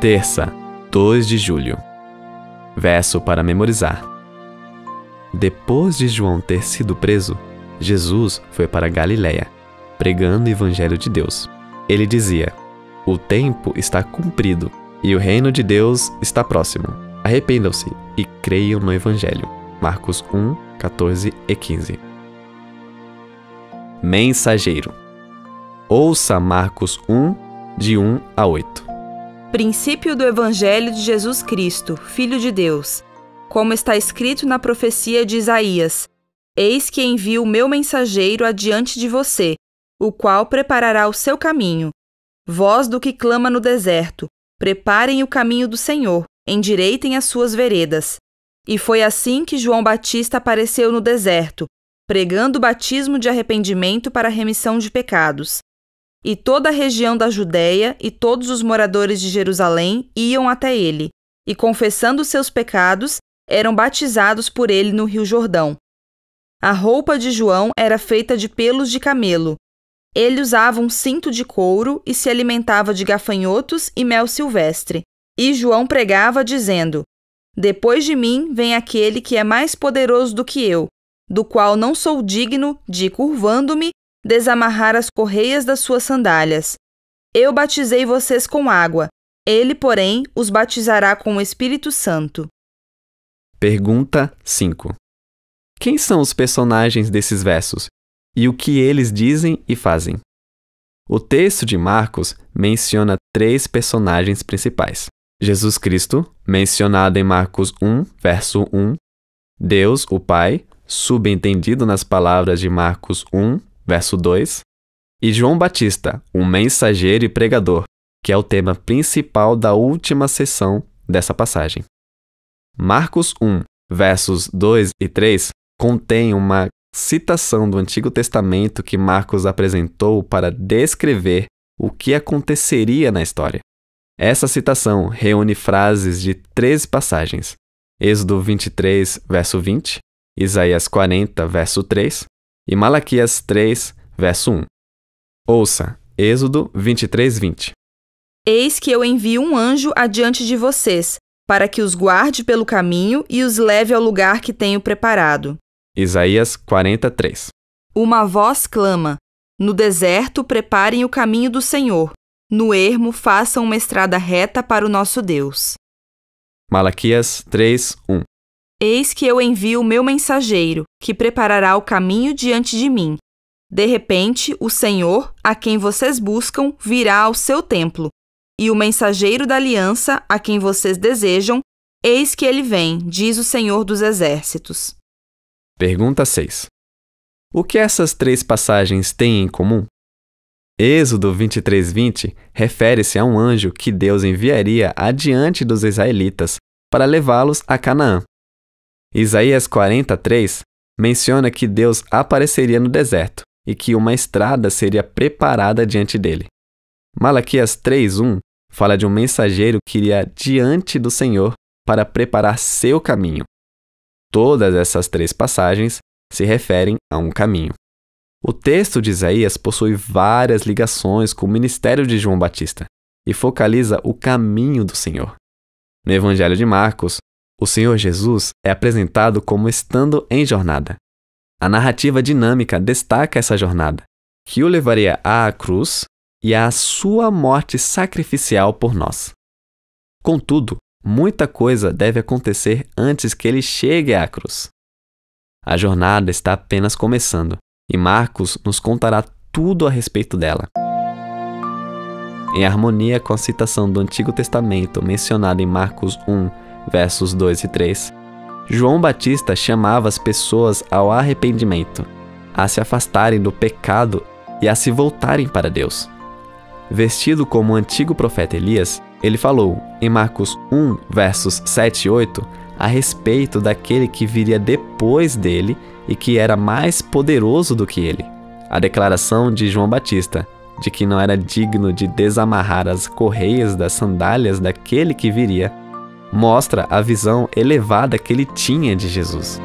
Terça, 2 de julho. Verso para memorizar. Depois de João ter sido preso, Jesus foi para Galiléia, pregando o Evangelho de Deus. Ele dizia: o tempo está cumprido e o reino de Deus está próximo. Arrependam-se e creiam no Evangelho. Marcos 1, 14 e 15. Mensageiro. Ouça Marcos 1, de 1 a 8. Princípio do Evangelho de Jesus Cristo, Filho de Deus. Como está escrito na profecia de Isaías: eis que envio o meu mensageiro adiante de você, o qual preparará o seu caminho. Voz do que clama no deserto: preparem o caminho do Senhor, endireitem as suas veredas. E foi assim que João Batista apareceu no deserto, pregando o batismo de arrependimento para a remissão de pecados. E toda a região da Judéia e todos os moradores de Jerusalém iam até ele, e confessando seus pecados, eram batizados por ele no Rio Jordão. A roupa de João era feita de pelos de camelo. Ele usava um cinto de couro e se alimentava de gafanhotos e mel silvestre. E João pregava dizendo: depois de mim vem aquele que é mais poderoso do que eu, do qual não sou digno de, curvando-me, desamarrar as correias das suas sandálias. Eu batizei vocês com água, ele, porém, os batizará com o Espírito Santo. Pergunta 5. Quem são os personagens desses versos e o que eles dizem e fazem? O texto de Marcos menciona 3 personagens principais. Jesus Cristo, mencionado em Marcos 1, verso 1. Deus, o Pai, subentendido nas palavras de Marcos 1, verso 2. E João Batista, o mensageiro e pregador, que é o tema principal da última sessão dessa passagem. Marcos 1, versos 2 e 3, contém uma citação do Antigo Testamento que Marcos apresentou para descrever o que aconteceria na história. Essa citação reúne frases de 13 passagens: Êxodo 23, verso 20, Isaías 40, verso 3 e Malaquias 3, verso 1. Ouça, Êxodo 23, 20. Eis que eu envio um anjo adiante de vocês, para que os guarde pelo caminho e os leve ao lugar que tenho preparado. Isaías 43. Uma voz clama: no deserto preparem o caminho do Senhor, no ermo façam uma estrada reta para o nosso Deus. Malaquias 3, 1. Eis que eu envio o meu mensageiro, que preparará o caminho diante de mim. De repente, o Senhor, a quem vocês buscam, virá ao seu templo. E o mensageiro da aliança, a quem vocês desejam, eis que ele vem, diz o Senhor dos Exércitos. Pergunta 6. O que essas 3 passagens têm em comum? Êxodo 23, 20 refere-se a um anjo que Deus enviaria adiante dos israelitas para levá-los a Canaã. Isaías 43 menciona que Deus apareceria no deserto e que uma estrada seria preparada diante dele. Malaquias 3:1 fala de um mensageiro que iria diante do Senhor para preparar seu caminho. Todas essas 3 passagens se referem a um caminho. O texto de Isaías possui várias ligações com o ministério de João Batista e focaliza o caminho do Senhor. No Evangelho de Marcos, o Senhor Jesus é apresentado como estando em jornada. A narrativa dinâmica destaca essa jornada, que o levaria à cruz e à sua morte sacrificial por nós. Contudo, muita coisa deve acontecer antes que ele chegue à cruz. A jornada está apenas começando e Marcos nos contará tudo a respeito dela. Em harmonia com a citação do Antigo Testamento mencionada em Marcos 1, versos 2 e 3, João Batista chamava as pessoas ao arrependimento, a se afastarem do pecado e a se voltarem para Deus. Vestido como o antigo profeta Elias, ele falou, em Marcos 1, versos 7 e 8, a respeito daquele que viria depois dele e que era mais poderoso do que ele. A declaração de João Batista, de que não era digno de desamarrar as correias das sandálias daquele que viria, mostra a visão elevada que ele tinha de Jesus.